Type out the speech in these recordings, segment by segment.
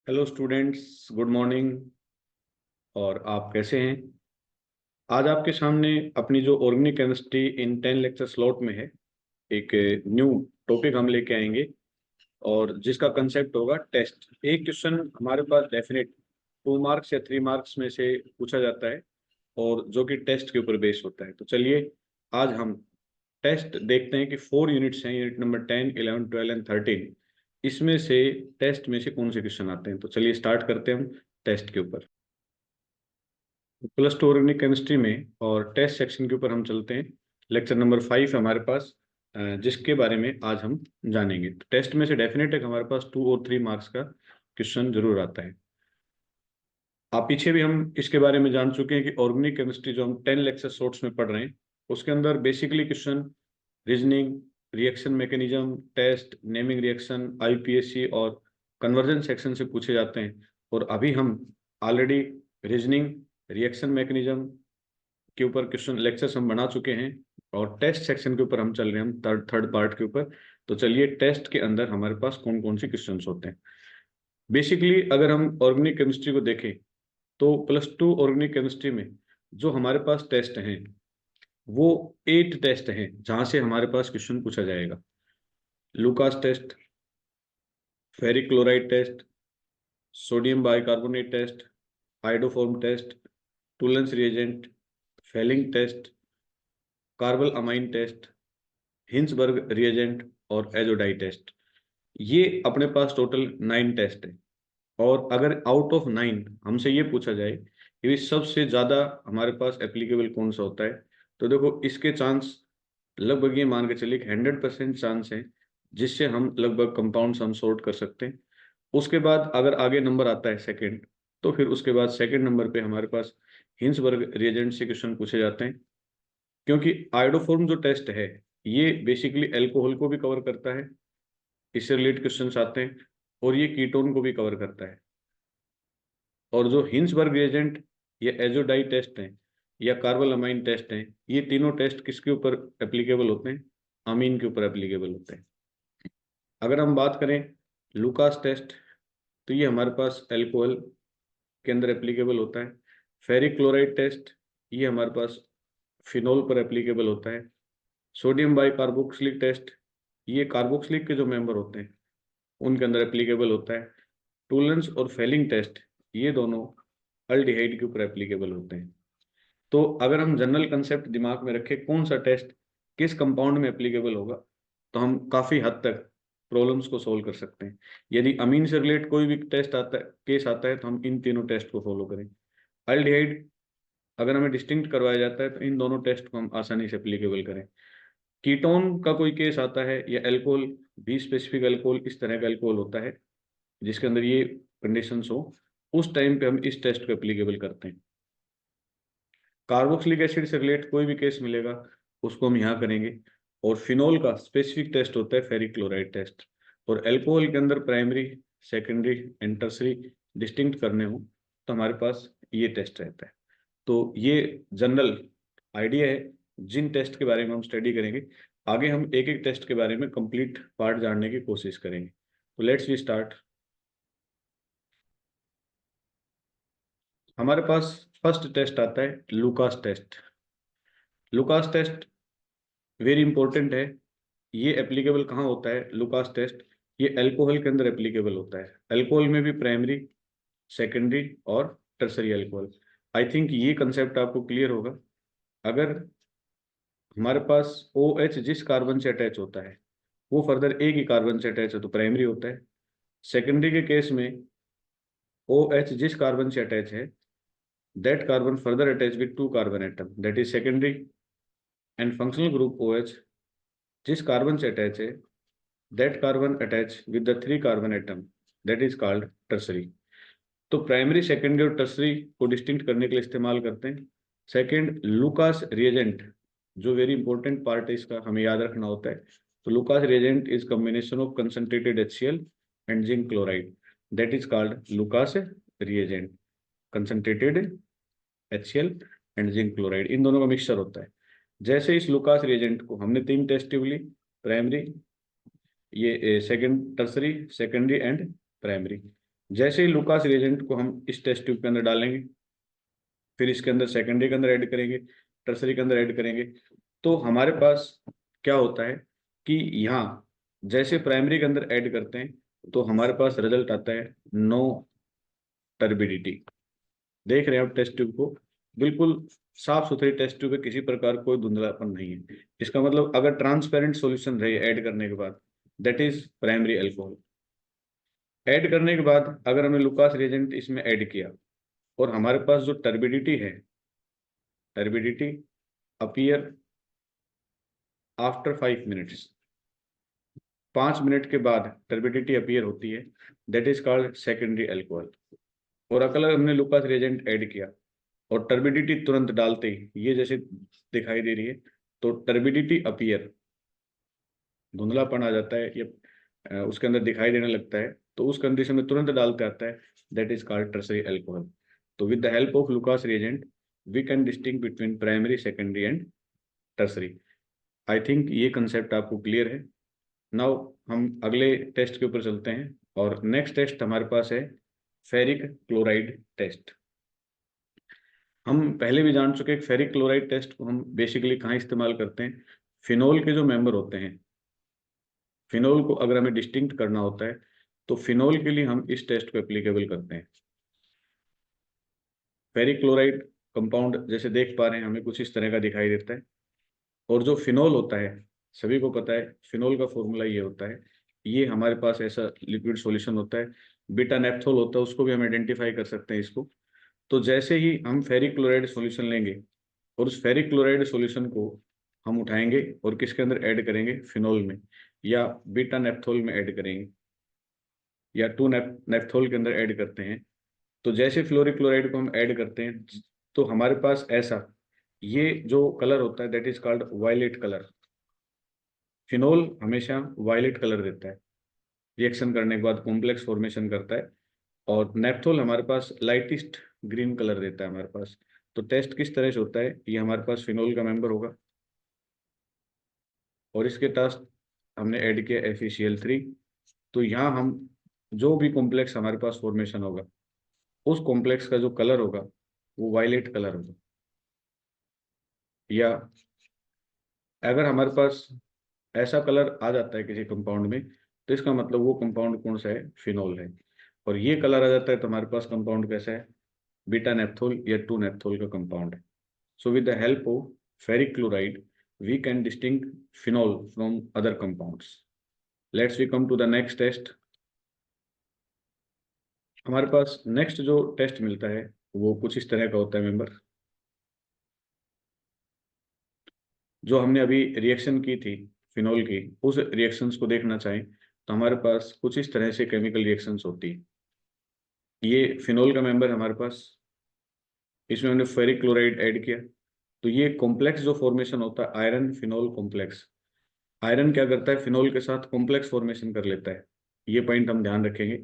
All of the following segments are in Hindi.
Hello students, good morning. और आप कैसे हैं? आज आपके सामने अपनी जो organic chemistry in 10 lecture slot में है, एक न्यू टॉपिक हम लेके आएंगे और जिसका कंसेप्ट होगा टेस्ट। एक क्वेश्चन हमारे पास डेफिनेट 2 मार्क्स या 3 मार्क्स में से पूछा जाता है और जो कि टेस्ट के ऊपर बेस होता है। तो चलिए आज हम टेस्ट देखते हैं कि 4 यूनिट्स हैं, यूनिट नंबर 10, 11, 12 एंड 13। इसमें से टेस्ट में से कौन से क्वेश्चन आते हैं। तो चलिए स्टार्ट करते हैं हम टेस्ट के ऊपर। प्लस 2 ऑर्गेनिक केमिस्ट्री में और टेस्ट सेक्शन के ऊपर हम चलते हैं। लेक्चर नंबर 5 हमारे पास, जिसके बारे में आज हम जानेंगे। तो टेस्ट में से डेफिनेट है कि हमारे पास 2 और 3 मार्क्स का क्वेश्चन जरूर आता है। आप पीछे भी हम इसके बारे में जान चुके हैं कि ऑर्गेनिक केमिस्ट्री जो हम 10 लेक्चर शॉर्ट्स में पढ़ रहे हैं, उसके अंदर basically question reasoning, reaction mechanism, test, naming reaction, IPSC और कन्वर्जन सेक्शन से पूछे जाते हैं। और अभी हम ऑलरेडी रीजनिंग, रिएक्शन मैकेनिज्म के ऊपर क्वेश्चन लेक्चर्स हम बना चुके हैं और टेस्ट सेक्शन के ऊपर हम चल रहे हैं, हम थर्ड पार्ट के ऊपर। तो चलिए टेस्ट के अंदर हमारे पास कौन कौन से क्वेश्चंस होते हैं। बेसिकली अगर हम ऑर्गेनिक केमिस्ट्री को देखें तो +2 ऑर्गेनिक केमिस्ट्री में जो हमारे पास टेस्ट हैं वो 8 टेस्ट हैं जहां से हमारे पास क्वेश्चन पूछा जाएगा। Lucas test, ferric chloride test, sodium bicarbonate test, iodoform test, Tollens reagent, Fehling test, carbylamine test, Hinsberg reagent और एजोडाई टेस्ट। ये अपने पास टोटल 9 टेस्ट है। और अगर आउट ऑफ 9 हमसे ये पूछा जाए कि सबसे ज्यादा हमारे पास एप्लीकेबल कौन सा होता है, तो देखो इसके चांस लगभग ये मान के चलिए 100% चांस है जिससे हम लगभग कंपाउंड्स हम सॉर्ट कर सकते हैं। उसके बाद अगर आगे नंबर आता है सेकंड, तो फिर उसके बाद सेकंड नंबर पे हमारे पास हिंसबर्ग रिएजेंट से क्वेश्चन पूछे जाते हैं, क्योंकि आयोडोफॉर्म जो टेस्ट है ये बेसिकली अल्कोहल को भी कवर करता है, इससे रिलेटेड क्वेश्चंस आते हैं, और ये कीटोन को भी कवर करता है। और जो हिंसबर्ग रिएजेंट या एजोडाई टेस्ट हैं या कार्बल अमाइन टेस्ट हैं, ये तीनों टेस्ट किसके ऊपर एप्लीकेबल होते हैं? अमीन के ऊपर एप्लीकेबल होते हैं। अगर हम बात करें लुकास टेस्ट, तो ये हमारे पास अल्कोहल के अंदर एप्लीकेबल होता है। फेरिक क्लोराइड टेस्ट, ये हमारे पास फिनोल पर एप्लीकेबल होता है। सोडियम बाई कार्बोक्सिलिक टेस्ट, ये कार्बोक्सिलिक के जो मेंबर होते हैं उनके अंदर एप्लीकेबल होता है। टूलेंस और फेलिंग टेस्ट, ये दोनों अल्डिहाइड के ऊपर एप्लीकेबल होते हैं। तो अगर हम जनरल कंसेप्ट दिमाग में रखें कौन सा टेस्ट किस कंपाउंड में एप्लीकेबल होगा, तो हम काफी हद तक प्रॉब्लम्स को सोल्व कर सकते हैं। यदि अमीन से रिलेटेड कोई भी टेस्ट आता है, केस आता है, तो हम इन तीनों टेस्ट को फॉलो करें। अल्डिहाइड अगर हमें डिस्टिंक्ट करवाया जाता है तो इन दोनों टेस्ट को हम आसानी से एप्लीकेबल करें। कीटोन का कोई केस आता है या अल्कोहल, बी स्पेसिफिक अल्कोहल, इस तरह का अल्कोहल होता है जिसके अंदर ये कंडीशंस हो, उस टाइम पे हम इस टेस्ट को एप्लीकेबल करते हैं। कार्बोक्सिलिक एसिड से रिलेटेड कोई भी केस मिलेगा उसको हम यहाँ करेंगे। और फिनोल का स्पेसिफिक टेस्ट होता है फेरिक क्लोराइड टेस्ट। और अल्कोहल के अंदर primary, secondary and tertiary distinct करने हो तो हमारे पास ये टेस्ट रहता है। तो ये जनरल आइडिया है जिन टेस्ट के बारे में हम स्टडी करेंगे। आगे हम एक एक टेस्ट के बारे में कंप्लीट पार्ट जानने की कोशिश करेंगे। तो लेट्स वी स्टार्ट। हमारे पास फर्स्ट टेस्ट आता है Lucas test. Lucas test very important है। ये एप्लीकेबल कहाँ होता है लुकास टेस्ट? ये अल्कोहल के अंदर एप्लीकेबल होता है। अल्कोहल में भी प्राइमरी, सेकेंडरी और टर्सरी अल्कोहल। आई थिंक ये कंसेप्ट आपको क्लियर होगा। अगर हमारे पास ओ एच जिस कार्बन से अटैच होता है वो फर्दर एक ही कार्बन से अटैच है तो प्राइमरी होता है। सेकेंडरी के केस में ओ एच जिस कार्बन से अटैच है that carbon further attach with 2 carbon atom, that is secondary. And functional group O H जिस कार्बन से अटैच है that carbon attach with the 3 carbon atom, that is called tertiary. तो प्राइमरी, सेकेंडरी और टर्सरी को डिस्टिंक्ट करने के लिए इस्तेमाल करते हैं। सेकेंड, लुकास रिएजेंट जो वेरी इंपॉर्टेंट पार्ट है इसका हमें याद रखना होता है। तो Lucas reagent is combination of concentrated HCl and zinc chloride, that is called Lucas reagent. Concentrated HCl and zinc chloride, इन दोनों का मिक्सचर होता है। जैसे इस लुकास रिएजेंट को हमने 3 टेस्ट ट्यूब ली, प्राइमरी, ये second, tertiary, secondary and primary. जैसे ही लुकास रिएजेंट को हम इस टेस्ट ट्यूब के अंदर डालेंगे, फिर इसके अंदर सेकेंडरी के अंदर ऐड करेंगे, टर्सरी के अंदर ऐड करेंगे, तो हमारे पास क्या होता है कि यहाँ जैसे प्राइमरी के अंदर ऐड करते हैं तो हमारे पास रिजल्ट आता है नो टर्बिडिटी। देख रहे हैं आप टेस्ट ट्यूब को, बिल्कुल साफ सुथरी टेस्ट ट्यूब है, किसी प्रकार कोई धुंधलापन नहीं है। इसका मतलब अगर ट्रांसपेरेंट सॉल्यूशन रहे ऐड करने के बाद, that is primary alcohol. Add करने के बाद अगर हमने लुकास रिएजेंट इसमें ऐड किया और हमारे पास जो टर्बिडिटी है, turbidity appear after 5 minutes, 5 minute के बाद टर्बिडिटी अपीयर होती है, that is called secondary alcohol. और अगर हमने लुकास रिएजेंट ऐड किया और टर्बिडिटी तुरंत डालते ही ये जैसे दिखाई दे रही है, तो टर्बिडिटी अपीयर, धुंधलापन आ जाता है, या उसके अंदर दिखाई देने लगता है, तो उस कंडीशन में तुरंत डालते आता है, that is called tertiary alcohol. तो with the help of Lucas reagent we can distinguish between primary, secondary and tertiary. I think ये कंसेप्ट आपको क्लियर है। नाउ हम अगले टेस्ट के ऊपर चलते हैं, और नेक्स्ट टेस्ट हमारे पास है फेरिक क्लोराइड टेस्ट। हम पहले भी जान चुके हैं फेरिक क्लोराइड टेस्ट को हम बेसिकली कहाँ इस्तेमाल करते हैं। फिनोल के जो मेंबर होते हैं, फिनोल को अगर हमें डिस्टिंक्ट करना होता है तो फिनोल के लिए हम इस टेस्ट को एप्लीकेबल करते हैं। फेरिक क्लोराइड कंपाउंड जैसे देख पा रहे हैं हमें कुछ इस तरह का दिखाई देता है, और जो फिनोल होता है, सभी को पता है फिनोल का फॉर्मूला ये होता है, ये हमारे पास ऐसा लिक्विड सॉल्यूशन होता है, बीटा नेप्थोल होता है, उसको भी हम आइडेंटिफाई कर सकते हैं इसको। तो जैसे ही हम फेरिक क्लोराइड सॉल्यूशन लेंगे और उस फेरिक क्लोराइड सॉल्यूशन को हम उठाएंगे और किसके अंदर ऐड करेंगे, फिनोल में, या बीटा नेप्थोल में ऐड करेंगे, या नेप्थोल के अंदर ऐड करते हैं। तो जैसे फ्लोरिक क्लोराइड को हम ऐड करते हैं तो हमारे पास ऐसा ये जो कलर होता है that is called violet colour. Phenol हमेशा वायलेट कलर देता है, रिएक्शन करने के बाद कॉम्प्लेक्स फॉर्मेशन करता है, और नेप्थोल हमारे पास लाइटिस्ट ग्रीन कलर देता है हमारे पास। तो टेस्ट किस तरह से होता है, ये हमारे पास फिनोल का मेंबर होगा और इसके पास हमने ऐड किया FeCl3। तो यहाँ हम जो भी कॉम्प्लेक्स हमारे पास फॉर्मेशन होगा उस कॉम्प्लेक्स का जो कलर होगा वो वायलेट कलर होगा, या अगर हमारे पास ऐसा कलर आ जाता है किसी कंपाउंड में तो इसका मतलब वो कंपाउंड कौन सा है, फिनोल है। और ये कलर आ जाता है तो हमारे पास कंपाउंड कैसा है, बीटा नेप्थोल या 2 नेप्थोल का कंपाउंड है। So with the help of ferric chloride we can distinguish phenol from other compounds. Let's we come to the next test. हमारे पास नेक्स्ट जो टेस्ट मिलता है वो कुछ इस तरह का होता है मेंबर। जो हमने अभी रिएक्शन की थी फिनोल की, उस रिएक्शंस को देखना चाहें तो हमारे पास कुछ इस तरह से केमिकल रिएक्शंस होती है। ये फिनोल का मेंबर हमारे पास, इसमें हमने फेरिक क्लोराइड ऐड किया, तो ये कॉम्प्लेक्स जो फॉर्मेशन होता है आयरन फिनोल कॉम्प्लेक्स, आयरन क्या करता है, फिनोल के साथ कॉम्प्लेक्स फॉर्मेशन कर लेता है। ये पॉइंट हम ध्यान रखेंगे।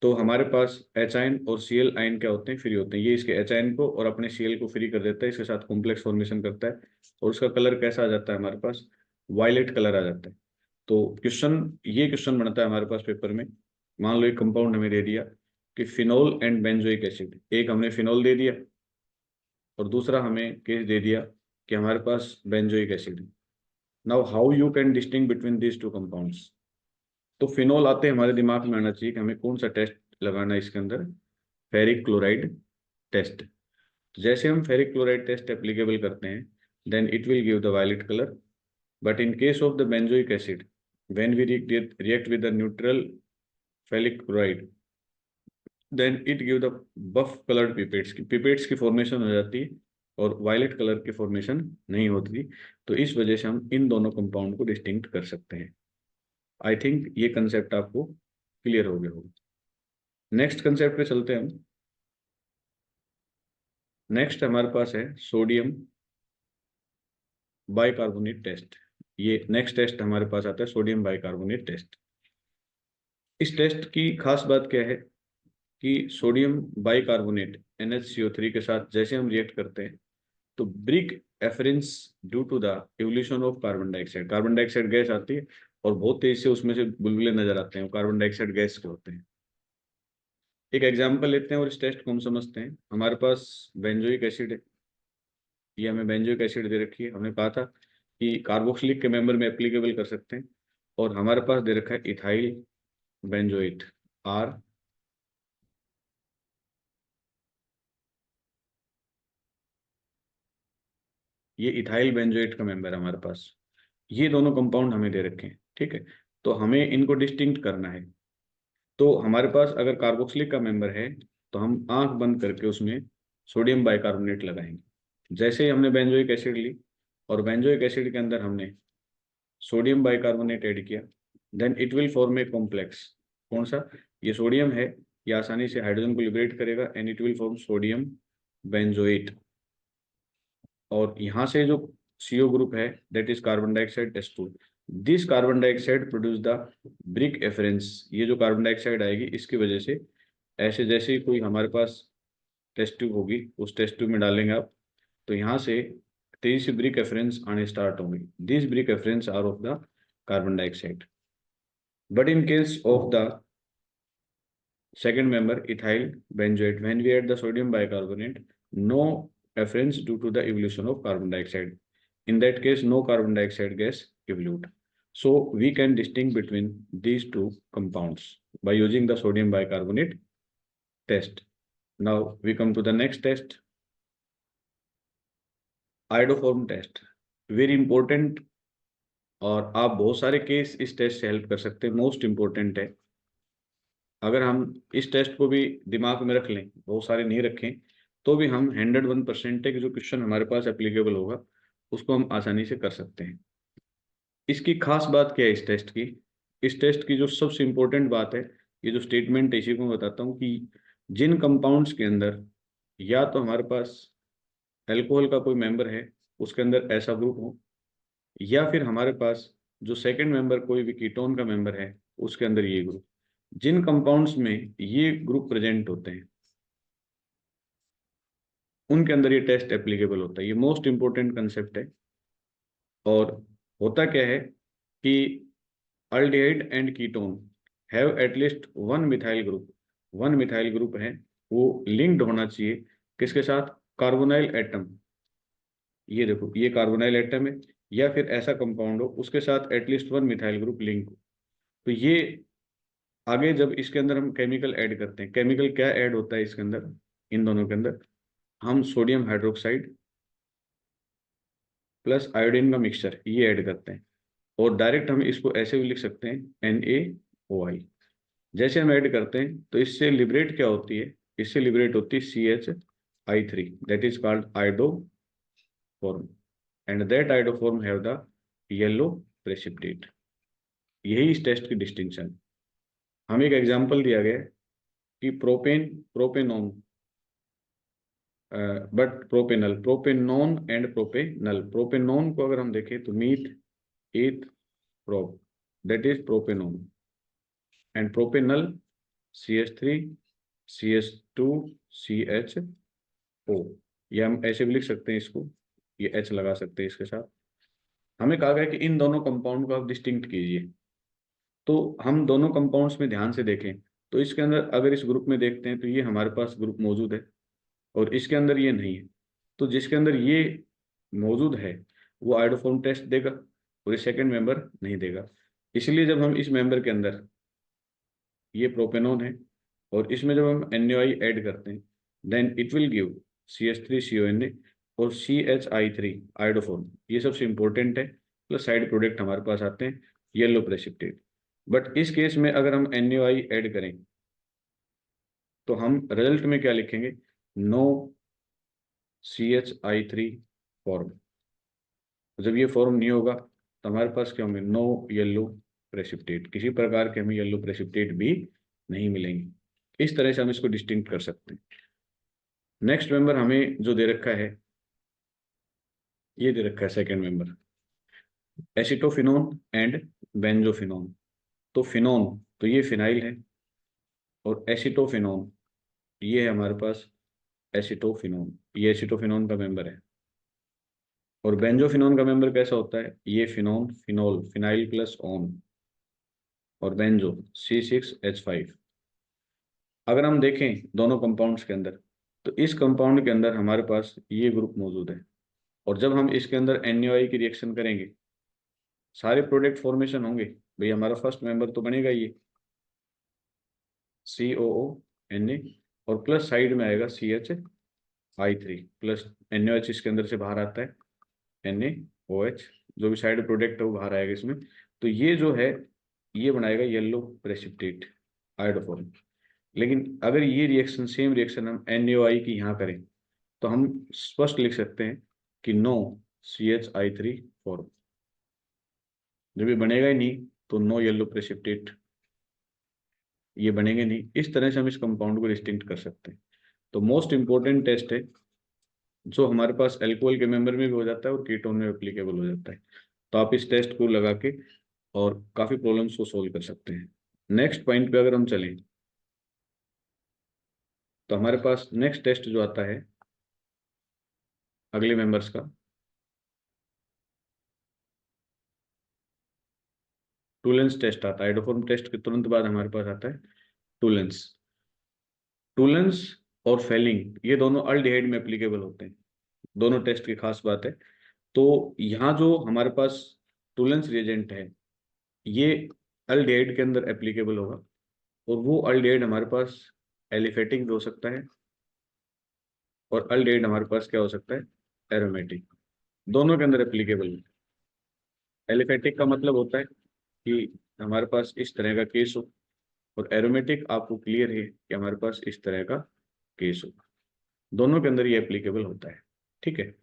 तो हमारे पास एच आयन और Cl आयन क्या होते हैं, फ्री होते हैं। ये इसके एच आयन को और अपने Cl को फ्री कर देता है, इसके साथ कॉम्प्लेक्स फॉर्मेशन करता है, और उसका कलर कैसा आ जाता है हमारे पास, वायलेट कलर आ जाता है। तो क्वेश्चन बनता है हमारे पास पेपर में। मान लो एक कंपाउंड हमें दे दिया कि फिनोल एंड बेंजोइक एसिड, एक हमने फिनोल दे दिया और दूसरा हमें केस दे दिया कि हमारे पास benzoic acid. Now how you can distinguish between these two compounds. तो फिनोल आते हमारे दिमाग में आना चाहिए कि हमें कौन सा टेस्ट लगाना है इसके अंदर, फेरिक क्लोराइड टेस्ट। जैसे हम फेरिक क्लोराइड टेस्ट एप्लीकेबल करते हैं then it will give the violet colour, but in case of the benzoic acid when we react with the neutral ferric chloride then it give the buff coloured pipettes की फॉर्मेशन हो जाती है और वायलेट कलर की फॉर्मेशन नहीं होती। तो इस वजह से हम इन दोनों कंपाउंड को डिस्टिंक्ट कर सकते हैं। आई थिंक ये कंसेप्ट आपको क्लियर हो गया होगा। नेक्स्ट कंसेप्ट पे चलते हैं हम। नेक्स्ट हमारे पास है सोडियम बाइकार्बोनेट टेस्ट। ये नेक्स्ट टेस्ट हमारे पास आता है सोडियम बाइकार्बोनेट टेस्ट। इस टेस्ट की खास बात क्या है कि सोडियम बाइकार्बोनेट NaCO3 के साथ जैसे हम रिएक्ट करते हैं तो brisk effervescence due to the evolution of carbon dioxide gas आती है और बहुत तेज से उसमें से बुलबुले नजर आते हैं, कार्बन डाइऑक्साइड गैस के होते हैं। एक एग्जांपल लेते हैं और इस टेस्ट को हम समझते हैं। हमारे पास बेंजोइक एसिड है, ये हमें बेंजोइक एसिड दे रखी है। हमने कहा था कि कार्बोक्सिलिक के मेंबर में एप्लीकेबल कर सकते हैं, और हमारे पास दे रखा है इथाइल बेंजोएट आर, ये इथाइल बेंजोएट का मेंबर है हमारे पास। ये दोनों कंपाउंड हमें दे रखे हैं, ठीक है। तो हमें इनको डिस्टिंक्ट करना है। तो हमारे पास अगर कार्बोक्सिलिक का मेंबर है तो हम आंख बंद करके उसमें सोडियम बाइकार्बोनेट लगाएंगे। जैसे ही हमने बेंजोइक एसिड ली और बेंजोइक एसिड के अंदर हमने सोडियम बाइकार्बोनेट ऐड किया, then it will form a complex. कौन सा? ये सोडियम है, ये आसानी से हाइड्रोजन को लिबरेट करेगा and it will form sodium benzoate. और यहाँ से जो CO ग्रुप है that is carbon dioxide H2। This carbon dioxide produce the brisk effervescence. ये जो कार्बन डाइऑक्साइड आएगी इसकी वजह से ऐसे जैसे ही कोई हमारे पास टेस्ट ट्यूब होगी उस टेस्ट ट्यूब में डालेंगे आप, तो यहाँ से तेजी से ब्रिक एफरेंस आने स्टार्ट होंगे। This brisk effervescence are of the carbon dioxide. But in case of the second member ethyl benzoate, when we add the sodium bicarbonate, no efference due to the evolution of carbon dioxide. In that case, no carbon dioxide gas evolute. So we can distinguish between these two compounds by using the sodium bicarbonate test. Now we come to the next test, iodoform test. Very important, और आप बहुत सारे केस इस टेस्ट से हेल्प कर सकते हैं। मोस्ट इंपॉर्टेंट है। अगर हम इस टेस्ट को भी दिमाग में रख लें, बहुत सारे नहीं रखें, तो भी हम 101% है कि जो क्वेश्चन हमारे पास एप्लीकेबल होगा उसको हम आसानी से कर सकते हैं। इसकी खास बात क्या है इस टेस्ट की? इस टेस्ट की जो सबसे इम्पोर्टेंट बात है, ये जो स्टेटमेंट है इसी को मैं बताता हूँ कि जिन कंपाउंड्स के अंदर या तो हमारे पास एल्कोहल का कोई मेंबर है उसके अंदर ऐसा ग्रुप हो, या फिर हमारे पास जो सेकंड मेंबर कोई भी कीटोन का मेंबर है उसके अंदर ये ग्रुप, जिन कंपाउंड्स में ये ग्रुप प्रेजेंट होते हैं उनके अंदर ये टेस्ट एप्लीकेबल होता है। ये मोस्ट इंपॉर्टेंट कंसेप्ट है। और होता क्या है कि aldehyde and ketone have at least one methyl group है, वो लिंक्ड होना चाहिए किसके साथ? Carbonyl atom. ये देखो ये कार्बोनाइल एटम है, या फिर ऐसा कंपाउंड हो उसके साथ at least one methyl group link हो। तो ये आगे जब इसके अंदर हम केमिकल ऐड करते हैं, केमिकल क्या ऐड होता है इसके अंदर, इन दोनों के अंदर हम सोडियम हाइड्रोक्साइड प्लस आयोडीन का मिक्सचर ये ऐड करते हैं। और डायरेक्ट हम इसको ऐसे भी लिख सकते हैं NaOI। जैसे हम ऐड करते हैं तो इससे लिबरेट क्या होती है? इससे लिबरेट होती है CH3, that is called iodoform, and that iodoform have the yellow precipitate. यही इस टेस्ट की डिस्टिंक्शन। हम एक एग्जांपल दिया गया है कि propanone, but propanone and propanal. Propanone को अगर हम देखें तो meth eth prop, that is propanone, and propanal CH3 CH2 CHO। ये हम ऐसे भी लिख सकते हैं इसको, ये H लगा सकते हैं इसके साथ। हमें कहा गया कि इन दोनों कंपाउंड को आप डिस्टिंक्ट कीजिए। तो हम दोनों कंपाउंड्स में ध्यान से देखें तो इसके अंदर अगर इस ग्रुप में देखते हैं तो ये हमारे पास ग्रुप मौजूद है और इसके अंदर ये नहीं है। तो जिसके अंदर ये मौजूद है वो आयोडोफॉर्म टेस्ट देगा और ये सेकंड मेंबर नहीं देगा। इसलिए जब हम इस मेंबर के अंदर, ये प्रोपेनोन है और इसमें जब हम NaOI ऐड करते हैं then it will give CH3CONA और CHI3 आयोडोफॉर्म। ये सबसे इंपॉर्टेंट है। प्लस साइड प्रोडक्ट हमारे पास आते हैं येलो प्रेसिपिटेट। बट इस केस में अगर हम NaOI ऐड करें तो हम रिजल्ट में क्या लिखेंगे? No CHI3 form. जब ये फॉर्म नहीं होगा तो हमारे पास क्या होंगे? No yellow precipitate. किसी प्रकार के हमें येलो प्रेसिपिटेट भी नहीं मिलेंगे। इस तरह से हम इसको डिस्टिंक्ट कर सकते हैं। नेक्स्ट मेंबर हमें जो दे रखा है, ये दे रखा है second member acetophenone and benzophenone. तो फिनोन तो ये फिनाइल है और एसिटोफिनोन ये है हमारे पास एसिटोफिनोन, ये एसिटोफिनोन का मेंबर है। और बेंजोफिनोन का मेंबर कैसा होता है? ये फिनोन फिनोल फिनाइल प्लस ओन और बेंजो C6H5। अगर हम देखें दोनों कंपाउंड्स के अंदर, तो इस कंपाउंड के अंदर हमारे पास ये ग्रुप मौजूद है, और जब हम इसके अंदर NaOI की रिएक्शन करेंगे, सारे प्रोडक्ट फॉर्मेशन होंगे, भाई हमारा फर्स्ट मेंबर तो बनेगा ये COO Na, और प्लस साइड में आएगा CH3 प्लस NaOH इसके अंदर से बाहर आता है NaOH, जो भी साइड प्रोडक्ट है वो बाहर आएगा इसमें। तो ये जो है ये बनाएगा येलो प्रेसिपिटेट आयोडोफॉर्म। लेकिन अगर ये रिएक्शन सेम रिएक्शन हम NaOI की यहाँ करें, तो हम स्पष्ट लिख सकते हैं कि नो CH3 फॉर्म। जब ये बनेगा ही नहीं तो नो येलो प्रेसिपिटेट, ये बनेंगे नहीं। इस तरह से हम इस कंपाउंड को डिस्टिंक्ट कर सकते हैं। तो मोस्ट इंपॉर्टेंट टेस्ट है जो हमारे पास एल्कोहल के मेंबर में भी हो जाता है और कीटोन में एप्लीकेबल हो जाता है। तो आप इस टेस्ट को लगा के और काफ़ी प्रॉब्लम्स को सोल्व कर सकते हैं। नेक्स्ट पॉइंट पे अगर हम चलें, तो हमारे पास नेक्स्ट टेस्ट जो आता है अगले मेंबर्स का, टूलेंस टेस्ट आता है। आइडोफॉर्म टेस्ट के तुरंत बाद हमारे पास आता है टूलेंस। टूलेंस और फेलिंग ये दोनों अल्डिहाइड में एप्लीकेबल होते हैं। दोनों टेस्ट की खास बात है। तो यहाँ जो हमारे पास टूलेंस रिएजेंट है ये अल्डिहाइड के अंदर एप्लीकेबल होगा, और वो अल्डिहाइड हमारे पास एलिफेटिक भी हो सकता है, और अल्डिहाइड हमारे पास क्या हो सकता है, एरोमेटिक। दोनों के अंदर एप्लीकेबल है। एलिफेटिक का मतलब होता है कि हमारे पास इस तरह का केस हो, और एरोमेटिक आपको क्लियर है कि हमारे पास इस तरह का केस हो। दोनों के अंदर ये एप्लीकेबल होता है। ठीक है।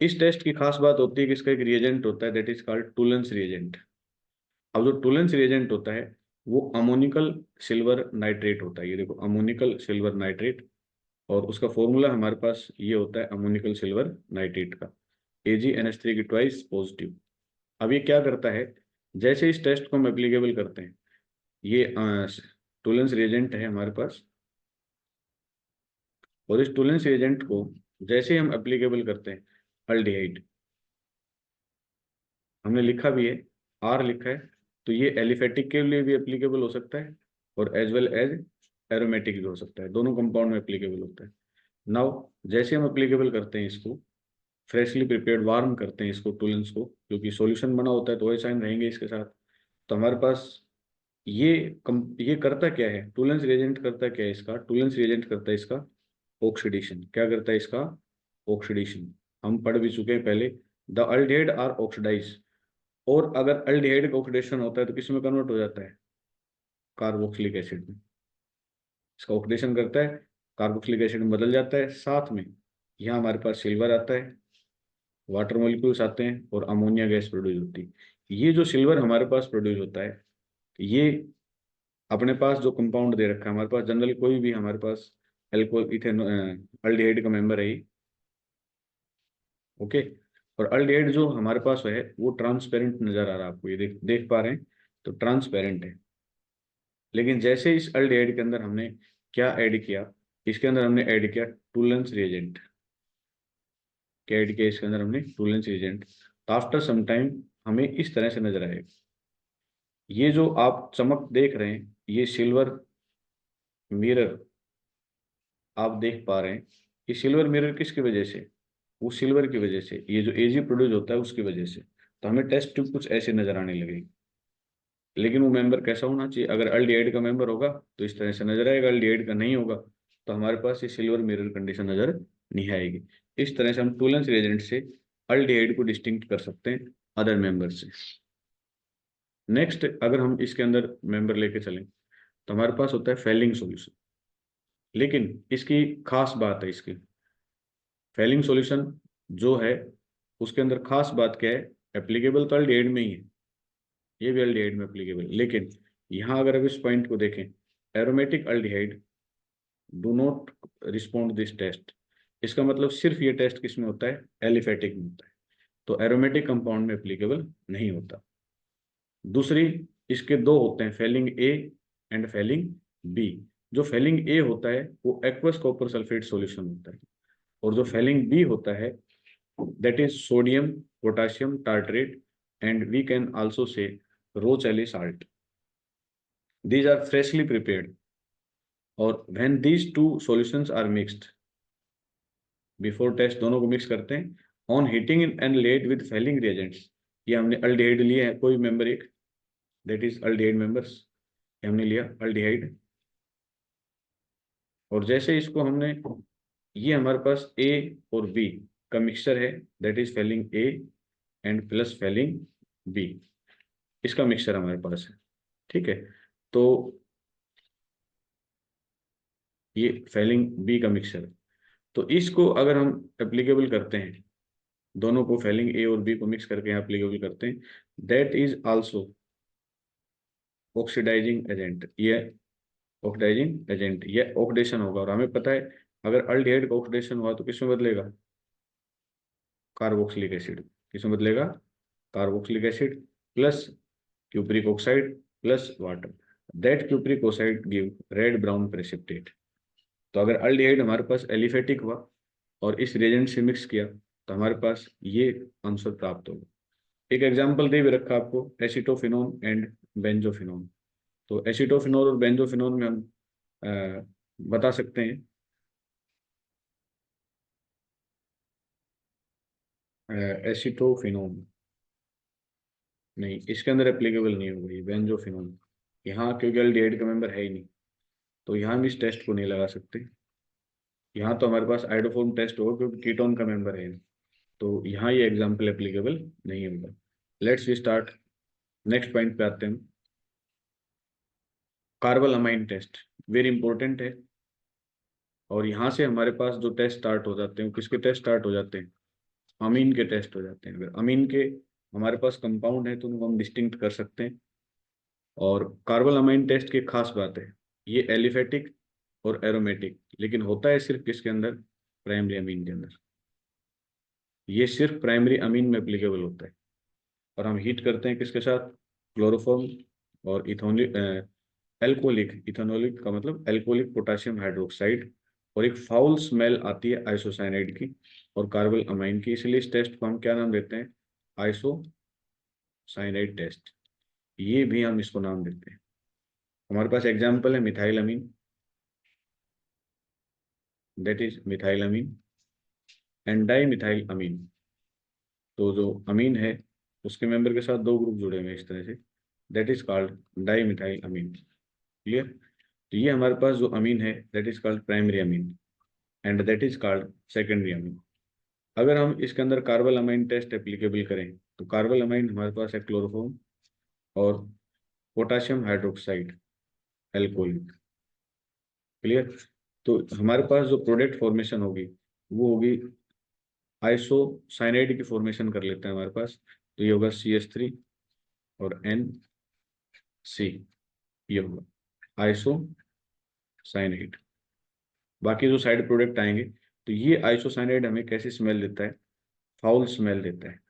इस टेस्ट की खास बात होती है कि इसका एक रिएजेंट होता है, दैट इज कॉल्ड टूलेंस रिएजेंट। अब जो टूलेंस रिएजेंट होता है वो अमोनिकल सिल्वर नाइट्रेट होता है। ये देखो अमोनिकल सिल्वर नाइट्रेट, और उसका फॉर्मूला हमारे पास ये होता है अमोनिकल सिल्वर नाइट्रेट का AgNH3 की ट्वाइस पॉजिटिव। अब ये क्या करता है, जैसे इस टेस्ट को हम एप्लीकेबल करते हैं, ये टूलेंस रिएजेंट है हमारे पास, और इस टूलेंस रिएजेंट को जैसे हम एप्लीकेबल करते हैं अल्डिहाइड, हमने लिखा भी है R लिखा है, तो ये एलिफेटिक के लिए भी एप्लीकेबल हो सकता है और एज वेल एज एरोमेटिक भी हो सकता है। दोनों कंपाउंड में एप्लीकेबल होता है। नाउ जैसे हम एप्लीकेबल करते हैं इसको, फ्रेशली प्रिपेयर्ड वार्म करते हैं इसको टूलेंस को, क्योंकि सॉल्यूशन बना होता है तो एसाइन रहेंगे इसके साथ। तो हमारे पास ये करता क्या है, टूलेंस रिएजेंट करता क्या है, इसका टूलेंस रिएजेंट करता है इसका ऑक्सीडेशन। क्या करता है इसका ऑक्सीडेशन, हम पढ़ भी चुके हैं पहले। द अल्डिहाइड आर ऑक्सीडाइज, और अगर अल्डिहाइड का ऑक्सीडेशन होता है तो किस में कन्वर्ट हो जाता है, कार्बोक्सिलिक एसिड में। इसका ऑक्सीडेशन करता है, कार्बोक्सिलिक एसिड में बदल जाता है। साथ में यहाँ हमारे पास सिल्वर आता है, वाटर मॉलिक्यूल्स आते हैं, और अमोनिया गैस प्रोड्यूस होती है। ये जो सिल्वर हमारे पास प्रोड्यूस होता है, ये अपने पास जो कंपाउंड दे रखा है हमारे पास, जनरल कोई भी हमारे पास एल्कोहल इथेन अल्डिहाइड का मेंबर है ये, ओके। और अल्डिहाइड जो हमारे पास है वो ट्रांसपेरेंट नजर आ रहा है आपको, ये देख देख पा रहे हैं, तो ट्रांसपेरेंट है। लेकिन जैसे इस अल्डिहाइड के अंदर हमने क्या ऐड किया, इसके अंदर हमने ऐड किया टूलेंस रिएजेंट। क्या ऐड किया इसके अंदर हमने, टूलेंस रिएजेंट। तो आफ्टर सम टाइम हमें इस तरह से नजर आएगा। ये जो आप चमक देख रहे हैं, ये सिल्वर मिरर आप देख पा रहे हैं, ये सिल्वर मिरर किसकी वजह से, वो सिल्वर की वजह से, ये जो Ag प्रोड्यूस होता है उसकी वजह से। तो हमें टेस्ट ट्यूब कुछ ऐसे नजर आने लगेगी। लेकिन वो मेंबर कैसा होना चाहिए, अगर अल्डिहाइड का मेंबर होगा तो इस तरह से नजर आएगा, अल्डिहाइड का नहीं होगा तो हमारे पास ये सिल्वर मिरर कंडीशन नजर नहीं आएगी। इस तरह से हम टूलेंस रिएजेंट से अल्डिहाइड को डिस्टिंक्ट कर सकते हैं अदर मेंबर से। नेक्स्ट अगर हम इसके अंदर मेंबर लेके चलें, तो हमारे पास होता है फेलिंग सॉल्यूशन। लेकिन इसकी खास बात है, इसकी फेलिंग सॉल्यूशन जो है उसके अंदर खास बात क्या है, एप्लीकेबल तो अल्डिहाइड में ही है, ये भी अल्डिहाइड में एप्लीकेबल। लेकिन यहाँ अगर आप इस पॉइंट को देखें, aromatic aldehyde do not respond this test. इसका मतलब सिर्फ ये टेस्ट किस में होता है, एलिफेटिक में होता है, तो एरोमेटिक कंपाउंड में एप्लीकेबल नहीं होता। दूसरी, इसके दो होते हैं, Fehling A and Fehling B. जो फेलिंग ए होता है वो एक्वस कॉपर सल्फेट सॉल्यूशन होता है, और जो फेलिंग बी होता है that is sodium potassium tartrate, and we can also say Rochelle salt. These are freshly prepared और when these two solutions are mixed, before test दोनों को मिक्स करते हैं, on heating and led with Fehling reagents, ये हमने अल्डिहाइड लिए है कोई मेंबर एक, दैट इज अल्डिहाइड मेंबर्स, हमने लिया अल्डिहाइड, और जैसे इसको हमने, ये हमारे पास ए और बी का मिक्सचर है, that is Fehling A and plus Fehling B, इसका मिक्सचर हमारे पास है, ठीक है। तो ये फेलिंग बी का मिक्सचर है, तो इसको अगर हम एप्लीकेबल करते हैं, दोनों को फेलिंग ए और बी को मिक्स करके एप्लीकेबल करते हैं, that is also oxidising agent, ये ऑक्सीडाइजिंग एजेंट, ये ऑक्सीडेशन होगा, और हमें पता है अगर अल्डिहाइड का ऑक्सीडेशन हुआ तो किसमें बदलेगा, कार्बोक्सिलिक एसिड, किसमें बदलेगा, carboxylic acid plus cupric oxide plus water, that cupric oxide give red brown precipitate. तो अगर अल्डिहाइड हमारे पास एलिफेटिक हुआ और इस रिएजेंट से मिक्स किया तो हमारे पास ये आंसर प्राप्त होगा। एक एग्जांपल दे भी रखा आपको, एसिटोफिनोन एंड बेंजोफिनोन। तो एसिटोफिनोन और बेंजोफिनोन में हम बता सकते हैं एसिटोफिनोन नहीं, इसके अंदर एप्लीकेबल नहीं होगा ये बेंजोफिनोन, यहाँ क्योंकि अल्डिहाइड का मेंबर है ही नहीं, तो यहाँ हम इस टेस्ट को नहीं लगा सकते। यहाँ तो हमारे पास आइडोफॉर्म टेस्ट होगा क्योंकि कीटोन का मेंबर है, तो यहाँ ये एग्जाम्पल एप्लीकेबल नहीं होगा। Let's we start, next point पे आते हैं। Carbylamine test very important है, और यहाँ से हमारे पास जो टेस्ट स्टार्ट हो जाते हैं, किसके टेस्ट स्टार्ट हो जाते हैं, अमीन के टेस्ट हो जाते हैं। अगर अमीन के हमारे पास कंपाउंड है तो उनको हम डिस्टिंक्ट कर सकते हैं। और कार्बल अमाइन टेस्ट की खास बात है, ये एलिफेटिक और एरोमेटिक, लेकिन होता है सिर्फ किसके अंदर, प्राइमरी अमीन के अंदर, ये सिर्फ प्राइमरी अमीन में एप्लीकेबल होता है। और हम हीट करते हैं किसके साथ, क्लोरोफॉर्म और इथोनिक, एल्कोहलिक, इथेनॉलिक का मतलब एल्कोहलिक पोटेशियम हाइड्रोक्साइड, और एक फाउल स्मेल आती है आइसोसाइनाइड की और कार्बल अमाइन की, इसलिए इस टेस्ट को हम क्या नाम देते हैं, आइसोसाइनाइड टेस्ट, ये भी हम इसको नाम देते हैं। हमारे पास एग्जाम्पल है methyl amine, that is methyl amine and di methyl amine. तो जो अमीन है उसके मेंबर के साथ दो ग्रुप जुड़े हुए हैं इस तरह से, that is called di methyl amine, clear. तो ये हमारे पास जो अमीन है that is called primary amine and that is called secondary amine. अगर हम इसके अंदर कार्बल अमाइन टेस्ट एप्लीकेबल करें तो कार्बल अमाइन हमारे पास है क्लोरोफॉर्म और पोटाशियम हाइड्रोक्साइड एल्कोहलिक, क्लियर। तो हमारे पास जो प्रोडक्ट फॉर्मेशन होगी वो होगी आइसोसाइनाइड की फॉर्मेशन कर लेते हैं हमारे पास, तो ये होगा CH3 और NC, ये होगा आइसोसाइनाइड। बाकी जो साइड प्रोडक्ट आएंगे, तो ये आइसोसाइनाइड हमें कैसी स्मेल देता है, फाउल स्मेल देता है।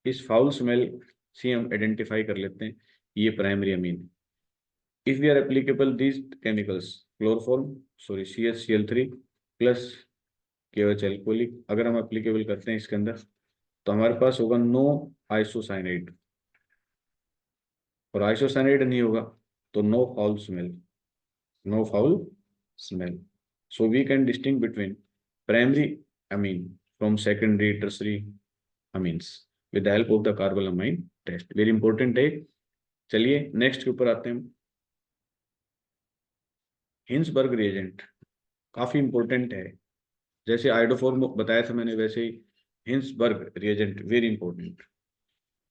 इस फाउल स्मेल से हम आइडेंटिफाई कर लेते हैं ये primary amine. If we are applicable these chemicals, chloroform sorry CHCl3 plus KOH alcoholic, अगर हम एप्लीकेबल करते हैं इसके अंदर तो हमारे पास होगा नो आइसोसाइनाइड, और आइसोसाइनाइड नहीं होगा तो no foul smell, no foul smell. So we can distinguish between primary amine from secondary tertiary amines with the help of the carbylamine test, very important है। चलिए नेक्स्ट के ऊपर आते हैं। हिंसबर्ग रिएजेंट काफी इंपॉर्टेंट है, जैसे आइडोफॉर्म बताया था मैंने वैसे ही हिंसबर्ग रिएजेंट वेरी इंपॉर्टेंट।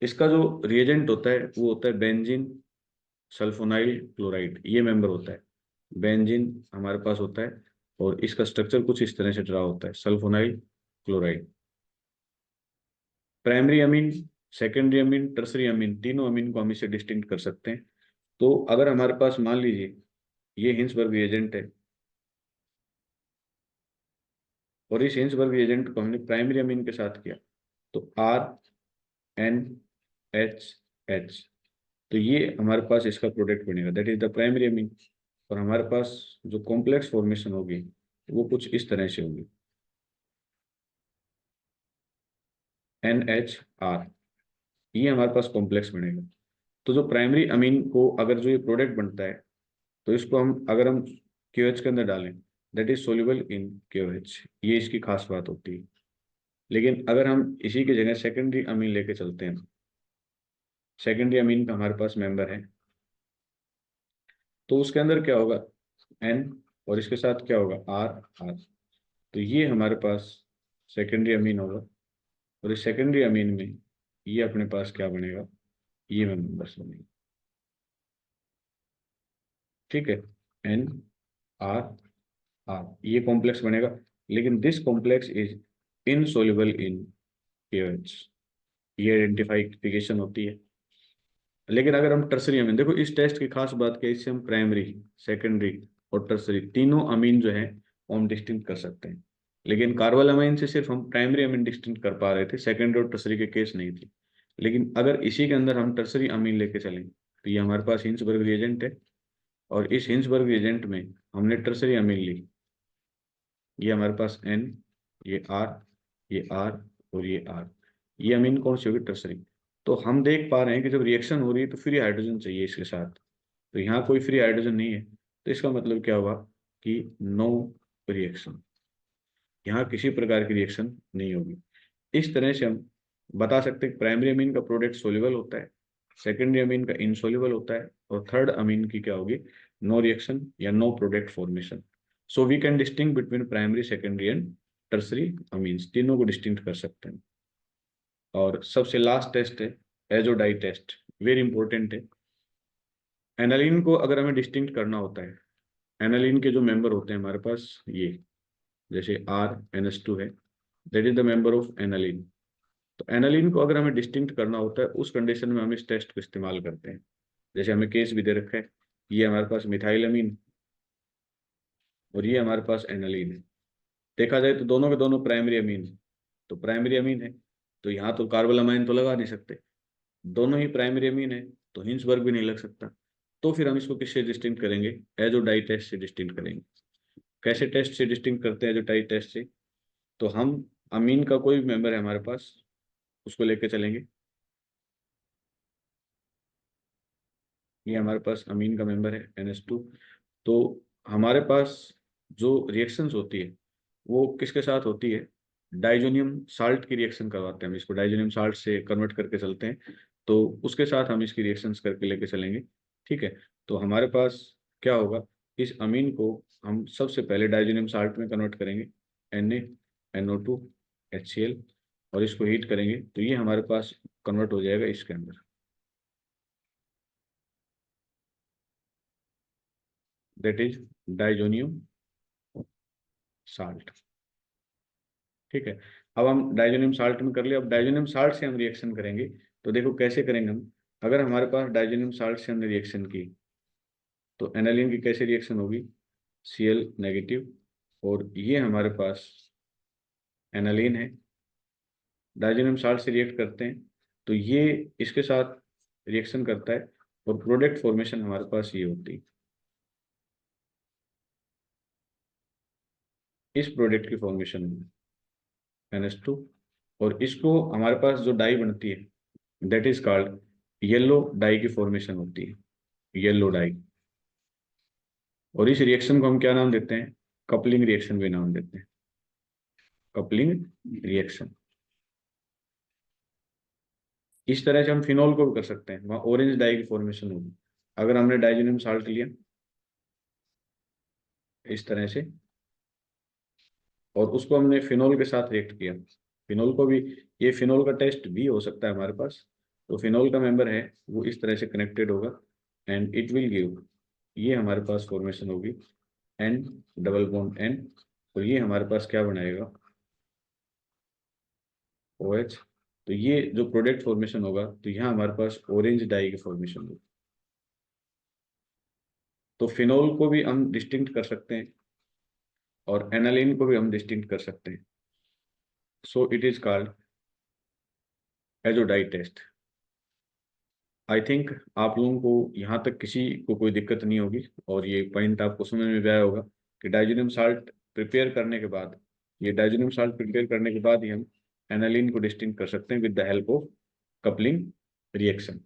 इसका जो रिएजेंट होता है वो होता है बेंजीन सल्फोनाइल क्लोराइड, ये मेंबर होता है, बेंजीन हमारे पास होता है, और इसका स्ट्रक्चर कुछ इस तरह से ड्रा होता है, sulphonyl chloride. Primary amine, secondary amine, tertiary amine, तीनों अमीन को हम इसे डिस्टिंक्ट कर सकते हैं। तो अगर हमारे पास मान लीजिए ये हिंसबर्ग एजेंट है, और इस हिंसबर्ग एजेंट को हमने प्राइमरी अमीन के साथ किया, तो RNHH, तो ये हमारे पास इसका प्रोडक्ट बनेगा, that is the primary amine. और हमारे पास जो कॉम्प्लेक्स फॉर्मेशन होगी वो कुछ इस तरह से होगी, NHR, ये हमारे पास कॉम्प्लेक्स बनेगा। तो जो प्राइमरी अमीन को अगर जो ये प्रोडक्ट बनता है, तो इसको हम अगर हम KOH के अंदर डालें, that is soluble in KOH। ये इसकी खास बात होती है। लेकिन अगर हम इसी की जगह सेकेंडरी अमीन लेके चलते हैं, सेकेंडरी अमीन का हमारे पास मेंबर है, तो उसके अंदर क्या होगा, N, और इसके साथ क्या होगा, R। तो ये हमारे पास सेकेंडरी अमीन होगा, और इस सेकेंडरी अमीन में ये अपने पास क्या बनेगा, ये मेंबर्स बनेंगे। ठीक है, NR, ये कॉम्प्लेक्स बनेगा, लेकिन this complex is insoluble in KOH। ये आइडेंटिफिकेशन होती है। लेकिन अगर हम टर्सरी अमीन, देखो इस टेस्ट की खास बात क्या है, इससे हम प्राइमरी, सेकेंडरी और टर्सरी तीनों अमीन जो है वो हम डिस्टिंक्ट कर सकते हैं। लेकिन कार्बल अमीन से सिर्फ हम प्राइमरी अमीन डिस्टिंक्ट कर पा रहे थे, सेकेंडरी और टर्सरी के केस नहीं थे। लेकिन अगर इसी के अंदर हम टर्सरी अमीन लेके चलें, तो ये हमारे पास हिंसबर्ग रिएजेंट है, और इस हिंसबर्ग रिएजेंट में हमने टर्सरी अमीन ली। ये हमारे पास N, ये R, ये R और ये R। ये अमीन कौन सी होगी, टर्सरी। तो हम देख पा रहे हैं कि जब रिएक्शन हो रही है तो फ्री हाइड्रोजन चाहिए इसके साथ, तो यहाँ कोई फ्री हाइड्रोजन नहीं है, तो इसका मतलब क्या हुआ कि नो रिएक्शन, यहाँ किसी प्रकार की रिएक्शन नहीं होगी। इस तरह से हम बता सकते हैं प्राइमरी अमीन का प्रोडक्ट सोल्यूबल होता है, सेकेंडरी अमीन का इनसोल्यूबल होता है, और थर्ड अमीन की क्या होगी, नो रिएक्शन या no product formation. So we can distinguish between primary, secondary and tertiary amines, तीनों को डिस्टिंक्ट कर सकते हैं। और सबसे लास्ट टेस्ट है एजोडाई टेस्ट, वेरी इंपॉर्टेंट है। एनालिन को अगर हमें डिस्टिंक्ट करना होता है, एनालिन के जो मेंबर होते हैं हमारे पास, ये जैसे RNH2 है, that is the member of aniline. तो एनालिन को अगर हमें डिस्टिंक्ट करना होता है, उस कंडीशन में हम इस टेस्ट को इस्तेमाल करते हैं। जैसे हमें केस भी दे रखा है, ये हमारे पास मिथाइल अमीन और ये हमारे पास एनालिन है। देखा जाए तो दोनों के दोनों प्राइमरी अमीन है, तो प्राइमरी अमीन है तो यहाँ तो कार्बल अमाइन तो लगा नहीं सकते, दोनों ही प्राइमरी अमीन है तो हिंसबर्ग भी नहीं लग सकता। तो फिर हम इसको किससे डिस्टिंक्ट करेंगे, एजोडाई टेस्ट से डिस्टिंक्ट करेंगे। कैसे टेस्ट से डिस्टिंक्ट करते हैं एजोडाई टेस्ट से, तो हम अमीन का कोई भी मेंबर है हमारे पास, उसको लेके चलेंगे। ये हमारे पास अमीन का मेंबर है NH2। तो हमारे पास जो रिएक्शंस होती है वो किसके साथ होती है, डाइजोनियम साल्ट की रिएक्शन करवाते हैं, हम इसको डाइजोनियम साल्ट से कन्वर्ट करके चलते हैं, तो उसके साथ हम इसकी रिएक्शंस करके लेके चलेंगे। ठीक है, तो हमारे पास क्या होगा, इस अमीन को हम सबसे पहले डाइजोनियम साल्ट में कन्वर्ट करेंगे, NaNO2 HCl, और इसको हीट करेंगे तो ये हमारे पास कन्वर्ट हो जाएगा इसके अंदर, दैट इज डाइजोनियम साल्ट। ठीक है, अब हम डाइजोनियम साल्ट में कर लिया, अब डाइजोनियम साल्ट से हम रिएक्शन करेंगे। तो देखो कैसे करेंगे हम, अगर हमारे पास डाइजोनियम साल्ट से हमने रिएक्शन की, तो एनालिन की कैसे रिएक्शन होगी, Cl-, और ये हमारे पास एनालिन है, डाइजोनियम साल्ट से रिएक्ट करते हैं तो ये इसके साथ रिएक्शन करता है, और प्रोडक्ट फॉर्मेशन हमारे पास ये होती है, इस प्रोडक्ट की फॉर्मेशन में NH2, और इसको हमारे पास जो डाई बनती है that is called yellow die की फॉर्मेशन होती है, येलो डाई। और इस रिएक्शन को हम क्या नाम देते हैं, कपलिंग रिएक्शन भी नाम देते हैं, कपलिंग रिएक्शन। इस तरह से हम फिनोल को भी कर सकते हैं, वहाँ ऑरेंज डाई की फॉर्मेशन होगी। अगर हमने डाइजोनियम साल्ट लिया इस तरह से, और उसको हमने फिनोल के साथ रिएक्ट किया, फिनोल को भी, ये फिनोल का टेस्ट भी हो सकता है हमारे पास। तो फिनोल का मेंबर है वो इस तरह से कनेक्टेड होगा, एंड इट विल गिव, ये हमारे पास फॉर्मेशन होगी N डबल बॉन्ड N, और ये हमारे पास क्या बनाएगा, OH। तो ये जो प्रोडक्ट फॉर्मेशन होगा, तो यहाँ हमारे पास ऑरेंज डाई की फॉर्मेशन होगी। तो फिनोल को भी हम डिस्टिंक्ट कर सकते हैं, और एनालिन को भी हम डिस्टिंक्ट कर सकते हैं। So it is called azo dye test. I think आप लोगों को यहाँ तक किसी को कोई दिक्कत नहीं होगी, और ये पॉइंट आपको समझ में भी आया होगा कि डाइजोनियम साल्ट प्रिपेयर करने के बाद, ये डाइजोनियम साल्ट प्रिपेयर करने के बाद ही हम एनालिन को डिस्टिंक्ट कर सकते हैं with the help of coupling reaction.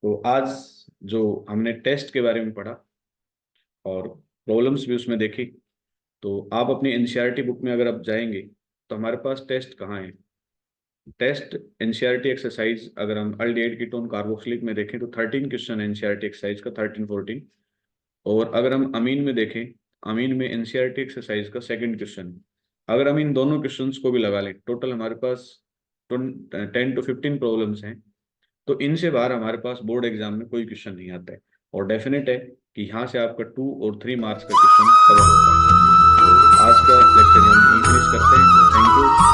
तो आज जो हमने टेस्ट के बारे में पढ़ा और प्रॉब्लम्स भी उसमें देखी, तो आप अपनी एनसीईआरटी बुक में अगर आप जाएंगे तो हमारे पास टेस्ट कहाँ है। टेस्ट एनसीईआरटी एक्सरसाइज अगर हम अल्डिहाइड कीटोन कार्बोक्सिलिक में देखें तो 13 क्वेश्चन एनसीईआरटी एक्सरसाइज का, 13-14। और अगर हम अमीन में देखें, अमीन में एनसीईआरटी एक्सरसाइज का सेकंड क्वेश्चन। अगर हम इन दोनों क्वेश्चंस को भी लगा लें, टोटल हमारे पास 10 to 15 प्रॉब्लम्स हैं। तो इनसे बाहर हमारे पास बोर्ड एग्जाम में कोई क्वेश्चन नहीं आता है, और डेफिनेट है कि यहाँ से आपका 2 और 3 मार्क्स का क्वेश्चन कवर होता है। तो आज का लेक्चर हम यहीं फिनिश करते हैं। Thank you.